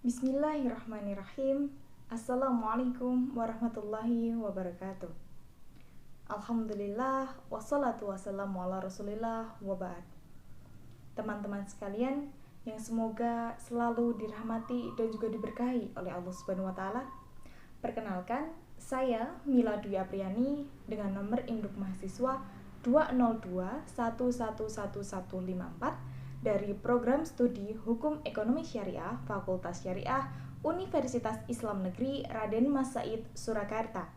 Bismillahirrahmanirrahim. Assalamualaikum warahmatullahi wabarakatuh. Alhamdulillah, wassalatu wassalamu ala rasulillah waba'ad. Teman-teman sekalian yang semoga selalu dirahmati dan juga diberkahi oleh Allah Subhanahu wa taala. Perkenalkan, saya Mila Dwi Apriani dengan nomor induk mahasiswa 202111154 dari Program Studi Hukum Ekonomi Syariah Fakultas Syariah Universitas Islam Negeri Raden Mas Said Surakarta.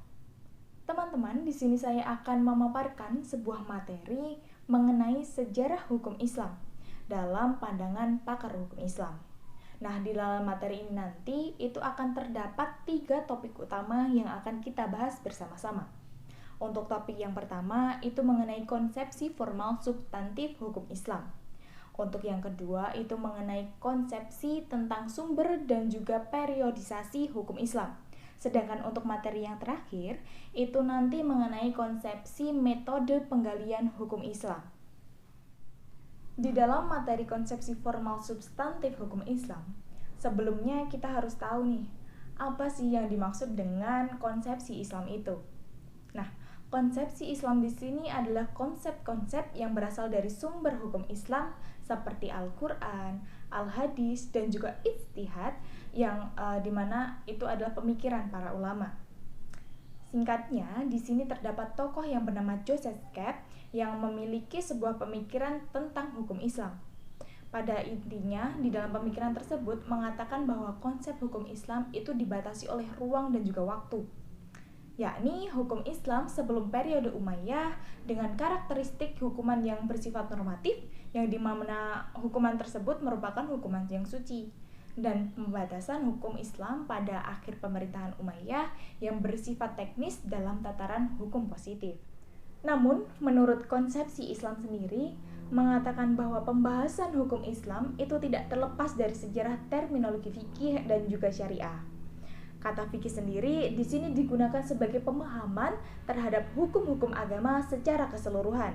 Teman-teman, di sini saya akan memaparkan sebuah materi mengenai sejarah hukum Islam dalam pandangan pakar hukum Islam. Nah, di dalam materi ini nanti itu akan terdapat 3 topik utama yang akan kita bahas bersama-sama. Untuk topik yang pertama itu mengenai konsepsi formal substantif hukum Islam. Untuk yang kedua itu mengenai konsepsi tentang sumber dan juga periodisasi hukum Islam. Sedangkan untuk materi yang terakhir itu nanti mengenai konsepsi metode penggalian hukum Islam. Di dalam materi konsepsi formal substantif hukum Islam, sebelumnya kita harus tahu nih, apa sih yang dimaksud dengan konsepsi Islam itu? Nah, konsepsi Islam di sini adalah konsep-konsep yang berasal dari sumber hukum Islam seperti Al-Quran, Al-Hadis, dan juga ijtihad yang dimana itu adalah pemikiran para ulama. Singkatnya, di sini terdapat tokoh yang bernama Joseph Capp yang memiliki sebuah pemikiran tentang hukum Islam. Pada intinya, di dalam pemikiran tersebut mengatakan bahwa konsep hukum Islam itu dibatasi oleh ruang dan juga waktu, yakni hukum Islam sebelum periode Umayyah dengan karakteristik hukuman yang bersifat normatif, yang dimana hukuman tersebut merupakan hukuman yang suci, dan pembatasan hukum Islam pada akhir pemerintahan Umayyah yang bersifat teknis dalam tataran hukum positif. Namun, menurut konsepsi Islam sendiri, mengatakan bahwa pembahasan hukum Islam itu tidak terlepas dari sejarah terminologi fikih dan juga syariah. Kata fikih sendiri di sini digunakan sebagai pemahaman terhadap hukum-hukum agama secara keseluruhan,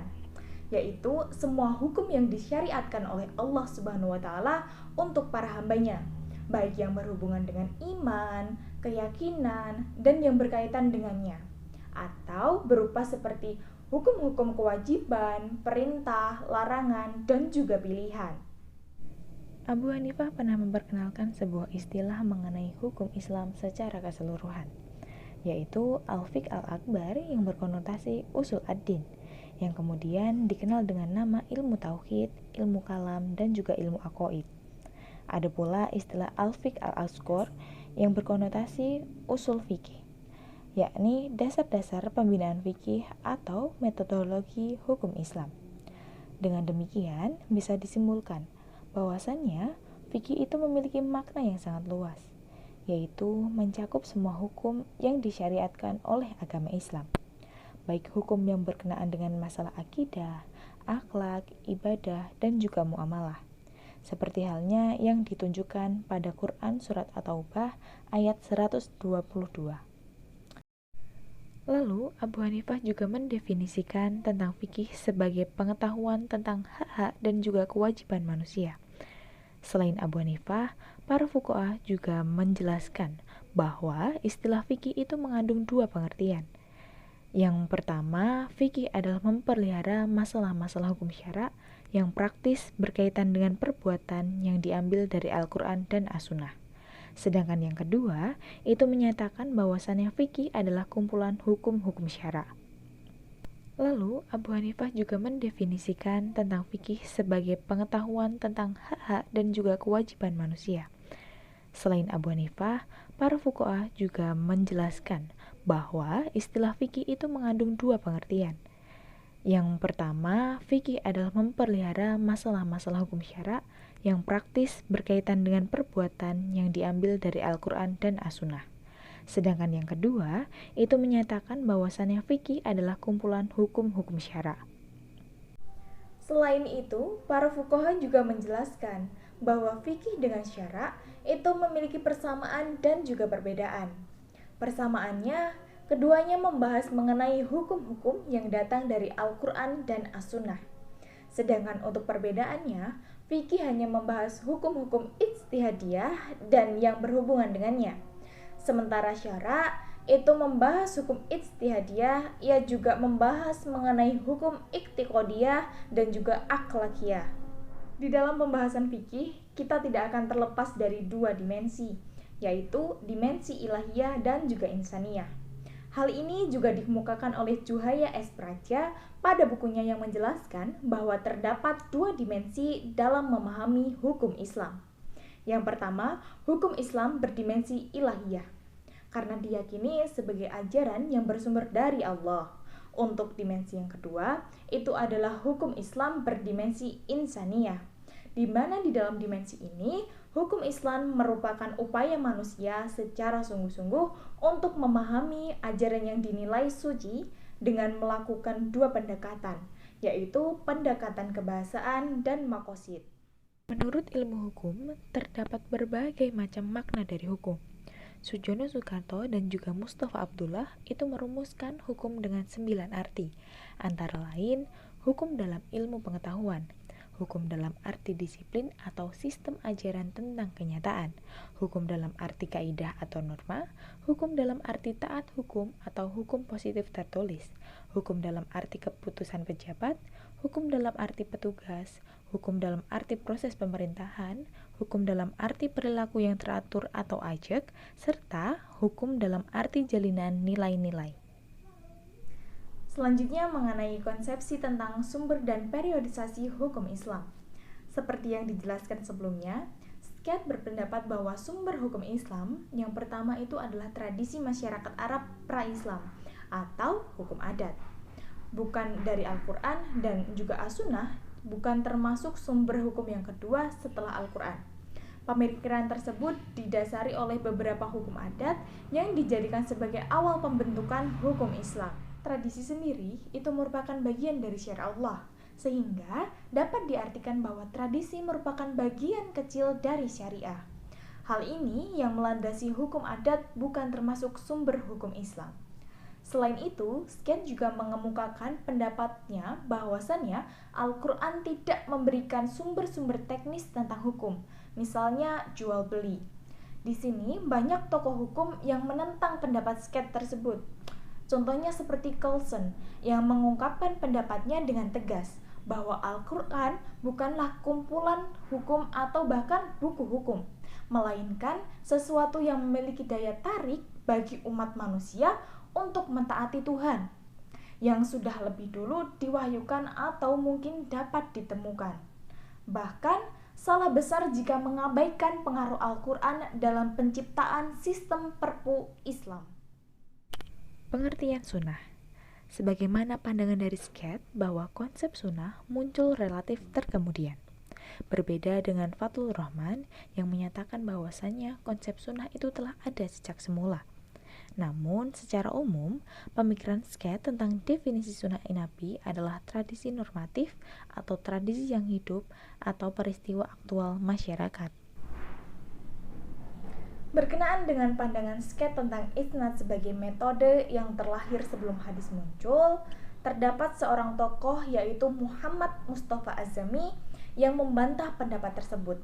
yaitu semua hukum yang disyariatkan oleh Allah Subhanahu wa taala untuk para hambanya, baik yang berhubungan dengan iman, keyakinan, dan yang berkaitan dengannya, atau berupa seperti hukum-hukum kewajiban, perintah, larangan, dan juga pilihan. Abu Hanifah pernah memperkenalkan sebuah istilah mengenai hukum Islam secara keseluruhan, yaitu Al-Fiqh Al-Akbar yang berkonotasi usul ad-din, yang kemudian dikenal dengan nama ilmu tauhid, ilmu kalam, dan juga ilmu aqaid. Ada pula istilah Al-Fiqh Al-Asghar yang berkonotasi usul fikih, yakni dasar-dasar pembinaan fikih atau metodologi hukum Islam. Dengan demikian, bisa disimpulkan bahwasannya fikih itu memiliki makna yang sangat luas, yaitu mencakup semua hukum yang disyariatkan oleh agama Islam, baik hukum yang berkenaan dengan masalah akidah, akhlak, ibadah, dan juga muamalah, seperti halnya yang ditunjukkan pada Quran Surat At-Taubah ayat 122. Lalu, Abu Hanifah juga mendefinisikan tentang fikih sebagai pengetahuan tentang hak-hak dan juga kewajiban manusia. Selain Abu Hanifah, para fuqaha juga menjelaskan bahwa istilah fikih itu mengandung 2 pengertian. Yang pertama, fikih adalah memelihara masalah-masalah hukum syara yang praktis berkaitan dengan perbuatan yang diambil dari Al-Quran dan As-Sunnah. Sedangkan yang kedua, itu menyatakan bahwasannya fikih adalah kumpulan hukum-hukum syara. Lalu, Abu Hanifah juga mendefinisikan tentang fikih sebagai pengetahuan tentang hak-hak dan juga kewajiban manusia. Selain Abu Hanifah, para fuqaha juga menjelaskan bahwa istilah fikih itu mengandung 2 pengertian. Yang pertama, fikih adalah memelihara masalah-masalah hukum syara yang praktis berkaitan dengan perbuatan yang diambil dari Al-Quran dan As-Sunnah. Sedangkan yang kedua, itu menyatakan bahwasannya fikih adalah kumpulan hukum-hukum syara. Selain itu, para fuqaha juga menjelaskan bahwa fikih dengan syara itu memiliki persamaan dan juga perbedaan. Persamaannya, keduanya membahas mengenai hukum-hukum yang datang dari Al-Quran dan As-Sunnah. Sedangkan untuk perbedaannya, Fikih hanya membahas hukum-hukum ijtihadiyah dan yang berhubungan dengannya. Sementara syara itu membahas hukum ijtihadiyah, ia juga membahas mengenai hukum iqtiqodiyah dan juga akhlakiyah. Di dalam pembahasan fikih, kita tidak akan terlepas dari dua dimensi, yaitu dimensi ilahiyah dan juga insaniyah. Hal ini juga dikemukakan oleh Juhaya S. Praja pada bukunya yang menjelaskan bahwa terdapat dua dimensi dalam memahami hukum Islam. Yang pertama, hukum Islam berdimensi ilahiyah, karena diyakini sebagai ajaran yang bersumber dari Allah. Untuk dimensi yang kedua, itu adalah hukum Islam berdimensi insaniyah, di mana di dalam dimensi ini, hukum Islam merupakan upaya manusia secara sungguh-sungguh untuk memahami ajaran yang dinilai suci dengan melakukan dua pendekatan, yaitu pendekatan kebahasaan dan makosid. Menurut ilmu hukum, terdapat berbagai macam makna dari hukum. Sujono Soekarto dan juga Mustafa Abdullah itu merumuskan hukum dengan 9 arti, antara lain hukum dalam ilmu pengetahuan, hukum dalam arti disiplin atau sistem ajaran tentang kenyataan, hukum dalam arti kaidah atau norma, hukum dalam arti taat hukum atau hukum positif tertulis, hukum dalam arti keputusan pejabat, hukum dalam arti petugas, hukum dalam arti proses pemerintahan, hukum dalam arti perilaku yang teratur atau ajak, serta hukum dalam arti jalinan nilai-nilai. Selanjutnya mengenai konsepsi tentang sumber dan periodisasi hukum Islam. Seperti yang dijelaskan sebelumnya, Sked berpendapat bahwa sumber hukum Islam yang pertama itu adalah tradisi masyarakat Arab pra-Islam atau hukum adat. Bukan dari Al-Quran dan juga As-Sunnah, bukan termasuk sumber hukum yang kedua setelah Al-Quran. Pemikiran tersebut didasari oleh beberapa hukum adat yang dijadikan sebagai awal pembentukan hukum Islam. Tradisi sendiri itu merupakan bagian dari syariat Allah, sehingga dapat diartikan bahwa tradisi merupakan bagian kecil dari syariah. Hal ini yang melandasi hukum adat bukan termasuk sumber hukum Islam. Selain itu, Sked juga mengemukakan pendapatnya bahwasannya Al-Quran tidak memberikan sumber-sumber teknis tentang hukum, misalnya jual beli. Di sini banyak tokoh hukum yang menentang pendapat Sked tersebut. Contohnya seperti Coulson yang mengungkapkan pendapatnya dengan tegas bahwa Al-Quran bukanlah kumpulan hukum atau bahkan buku hukum, melainkan sesuatu yang memiliki daya tarik bagi umat manusia untuk mentaati Tuhan yang sudah lebih dulu diwahyukan atau mungkin dapat ditemukan. Bahkan salah besar jika mengabaikan pengaruh Al-Quran dalam penciptaan sistem perpu Islam. Pengertian sunnah. Sebagaimana pandangan dari Sked bahwa konsep sunnah muncul relatif terkemudian. Berbeda dengan Fathul Rahman yang menyatakan bahwasannya konsep sunnah itu telah ada sejak semula. Namun, secara umum, pemikiran Sked tentang definisi sunnah Nabi adalah tradisi normatif atau tradisi yang hidup atau peristiwa aktual masyarakat. Berkenaan dengan pandangan Sked tentang isnad sebagai metode yang terlahir sebelum hadis muncul, terdapat seorang tokoh yaitu Muhammad Mustafa Azami yang membantah pendapat tersebut.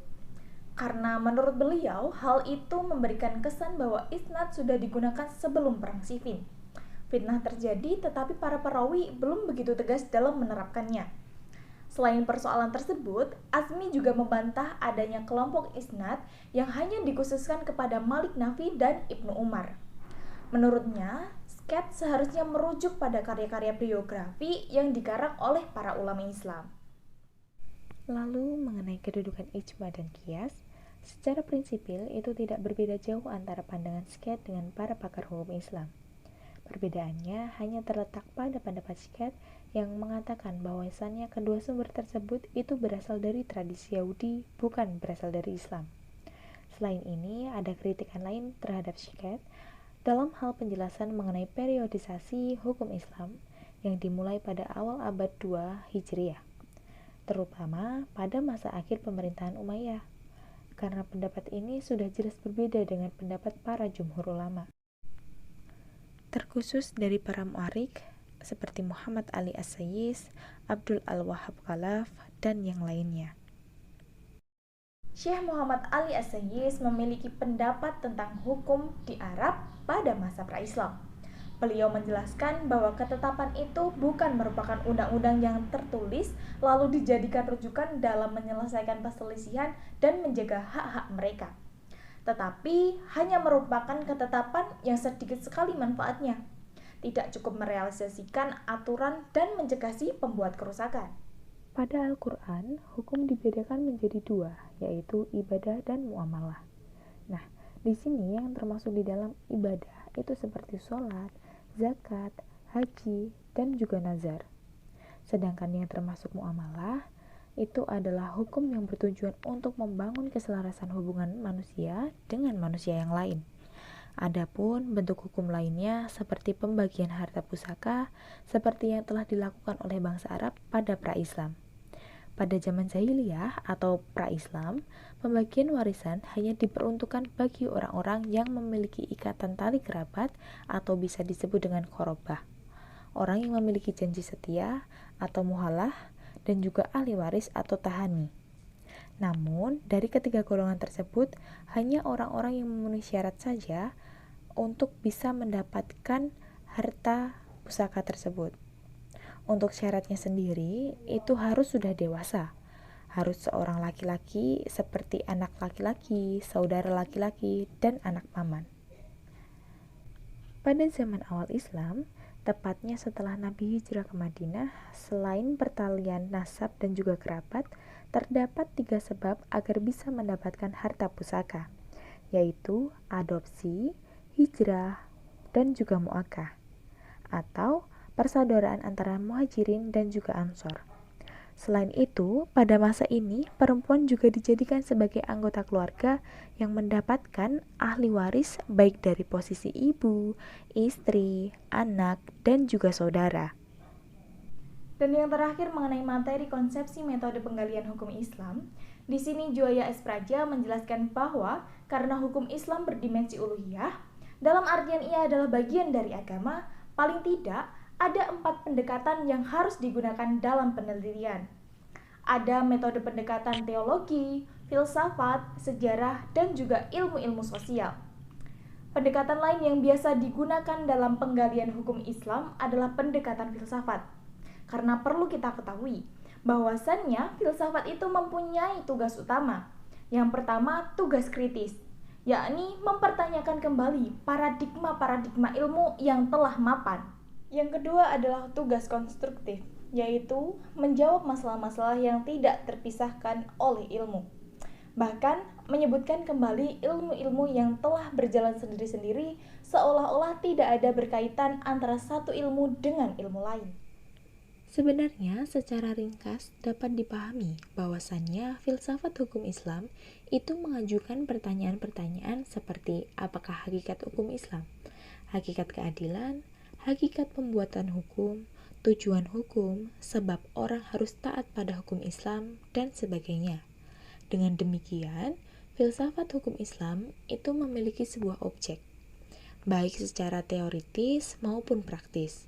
Karena menurut beliau, hal itu memberikan kesan bahwa isnad sudah digunakan sebelum perang Siffin. Fitnah terjadi tetapi para perawi belum begitu tegas dalam menerapkannya. Selain persoalan tersebut, Azmi juga membantah adanya kelompok isnad yang hanya dikhususkan kepada Malik Nafi dan Ibnu Umar. Menurutnya, Sked seharusnya merujuk pada karya-karya biografi yang dikarang oleh para ulama Islam. Lalu mengenai kedudukan ijma dan qiyas, secara prinsipil itu tidak berbeda jauh antara pandangan Sked dengan para pakar hukum Islam. Perbedaannya hanya terletak pada pendapat Sked yang mengatakan bahwasannya kedua sumber tersebut itu berasal dari tradisi Yahudi, bukan berasal dari Islam. Selain ini, ada kritikan lain terhadap Sked dalam hal penjelasan mengenai periodisasi hukum Islam yang dimulai pada awal abad 2 Hijriah, terutama pada masa akhir pemerintahan Umayyah, karena pendapat ini sudah jelas berbeda dengan pendapat para jumhur ulama. Terkhusus dari para mu'arikh seperti Muhammad Ali As-Sayyis, Abdul Al-Wahhab Khalaf, dan yang lainnya. Syekh Muhammad Ali As-Sayyis memiliki pendapat tentang hukum di Arab pada masa pra-Islam. Beliau menjelaskan bahwa ketetapan itu bukan merupakan undang-undang yang tertulis lalu dijadikan rujukan dalam menyelesaikan perselisihan dan menjaga hak-hak mereka, tetapi hanya merupakan ketetapan yang sedikit sekali manfaatnya. Tidak cukup merealisasikan aturan dan mencegah si pembuat kerusakan. Pada Al-Quran, hukum dibedakan menjadi dua, yaitu ibadah dan muamalah. Nah, di sini yang termasuk di dalam ibadah itu seperti sholat, zakat, haji, dan juga nazar. Sedangkan yang termasuk muamalah itu adalah hukum yang bertujuan untuk membangun keselarasan hubungan manusia dengan manusia yang lain. Adapun bentuk hukum lainnya seperti pembagian harta pusaka seperti yang telah dilakukan oleh bangsa Arab pada pra-Islam. Pada zaman jahiliyah atau pra-Islam, pembagian warisan hanya diperuntukkan bagi orang-orang yang memiliki ikatan tali kerabat atau bisa disebut dengan qorobah, orang yang memiliki janji setia atau muhalah, dan juga ahli waris atau tahani. Namun, dari ketiga golongan tersebut, hanya orang-orang yang memenuhi syarat saja untuk bisa mendapatkan harta pusaka tersebut. Untuk syaratnya sendiri, itu harus sudah dewasa. Harus seorang laki-laki seperti anak laki-laki, saudara laki-laki, dan anak paman. Pada zaman awal Islam, tepatnya setelah Nabi hijrah ke Madinah, selain pertalian nasab dan juga kerabat, terdapat 3 sebab agar bisa mendapatkan harta pusaka, yaitu adopsi, hijrah, dan juga mu'akah, atau persaudaraan antara muhajirin dan juga ansor. Selain itu, pada masa ini, perempuan juga dijadikan sebagai anggota keluarga yang mendapatkan ahli waris baik dari posisi ibu, istri, anak, dan juga saudara. Dan yang terakhir mengenai materi konsepsi metode penggalian hukum Islam, di sini Juwaya S. Praja menjelaskan bahwa karena hukum Islam berdimensi uluhiyah, dalam artian ia adalah bagian dari agama, paling tidak ada 4 pendekatan yang harus digunakan dalam penelitian. Ada metode pendekatan teologi, filsafat, sejarah, dan juga ilmu-ilmu sosial. Pendekatan lain yang biasa digunakan dalam penggalian hukum Islam adalah pendekatan filsafat. Karena perlu kita ketahui bahwasannya filsafat itu mempunyai tugas utama. Yang pertama, tugas kritis, yakni mempertanyakan kembali paradigma-paradigma ilmu yang telah mapan. Yang kedua adalah tugas konstruktif, yaitu menjawab masalah-masalah yang tidak terpisahkan oleh ilmu. Bahkan menyebutkan kembali ilmu-ilmu yang telah berjalan sendiri-sendiri seolah-olah tidak ada berkaitan antara satu ilmu dengan ilmu lain. Sebenarnya secara ringkas dapat dipahami bahwasannya filsafat hukum Islam itu mengajukan pertanyaan-pertanyaan seperti apakah hakikat hukum Islam, hakikat keadilan, hakikat pembuatan hukum, tujuan hukum, sebab orang harus taat pada hukum Islam, dan sebagainya. Dengan demikian, filsafat hukum Islam itu memiliki sebuah objek, baik secara teoritis maupun praktis.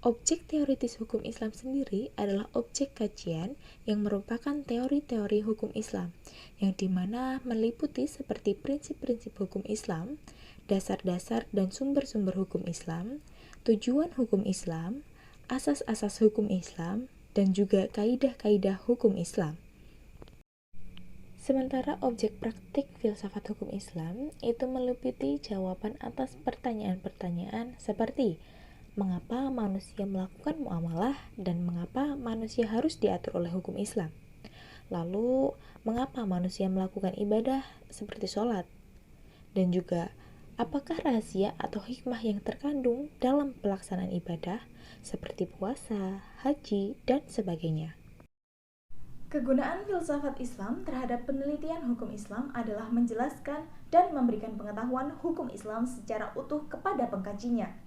Objek teoritis hukum Islam sendiri adalah objek kajian yang merupakan teori-teori hukum Islam, yang dimana meliputi seperti prinsip-prinsip hukum Islam, dasar-dasar dan sumber-sumber hukum Islam, tujuan hukum Islam, asas-asas hukum Islam, dan juga kaidah-kaidah hukum Islam. Sementara objek praktik filsafat hukum Islam itu meliputi jawaban atas pertanyaan-pertanyaan seperti mengapa manusia melakukan muamalah dan mengapa manusia harus diatur oleh hukum Islam. Lalu, mengapa manusia melakukan ibadah seperti sholat? Dan juga, apakah rahasia atau hikmah yang terkandung dalam pelaksanaan ibadah seperti puasa, haji, dan sebagainya. Kegunaan filsafat Islam terhadap penelitian hukum Islam adalah menjelaskan dan memberikan pengetahuan hukum Islam secara utuh kepada pengkajinya.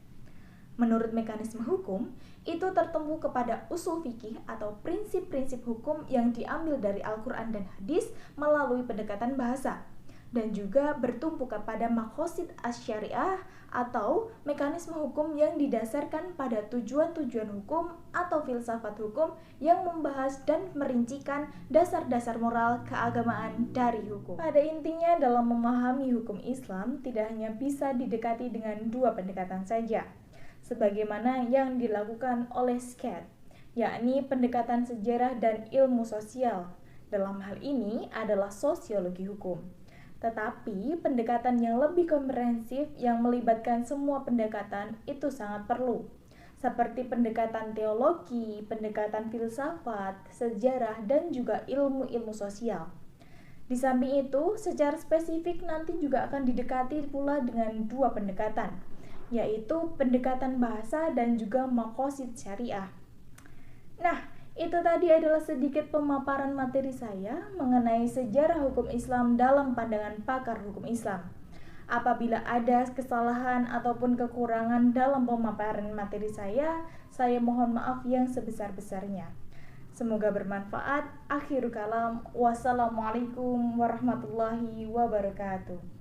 Menurut mekanisme hukum, itu tertumpu kepada usul fikih atau prinsip-prinsip hukum yang diambil dari Al-Quran dan hadis melalui pendekatan bahasa. dan juga bertumpu kepada maqasid asy-syariah atau mekanisme hukum yang didasarkan pada tujuan-tujuan hukum atau filsafat hukum yang membahas dan merincikan dasar-dasar moral keagamaan dari hukum. Pada intinya, dalam memahami hukum Islam tidak hanya bisa didekati dengan dua pendekatan saja, sebagaimana yang dilakukan oleh Scott, yakni pendekatan sejarah dan ilmu sosial. Dalam hal ini adalah sosiologi hukum. Tetapi pendekatan yang lebih komprehensif yang melibatkan semua pendekatan itu sangat perlu, seperti pendekatan teologi, pendekatan filsafat, sejarah, dan juga ilmu-ilmu sosial. Di samping itu, secara spesifik nanti juga akan didekati pula dengan dua pendekatan, yaitu pendekatan bahasa dan juga maqasid syariah. Nah, itu tadi adalah sedikit pemaparan materi saya mengenai sejarah hukum Islam dalam pandangan pakar hukum Islam. Apabila ada kesalahan ataupun kekurangan dalam pemaparan materi saya mohon maaf yang sebesar-besarnya. Semoga bermanfaat. Akhirul kalam. Wassalamualaikum warahmatullahi wabarakatuh.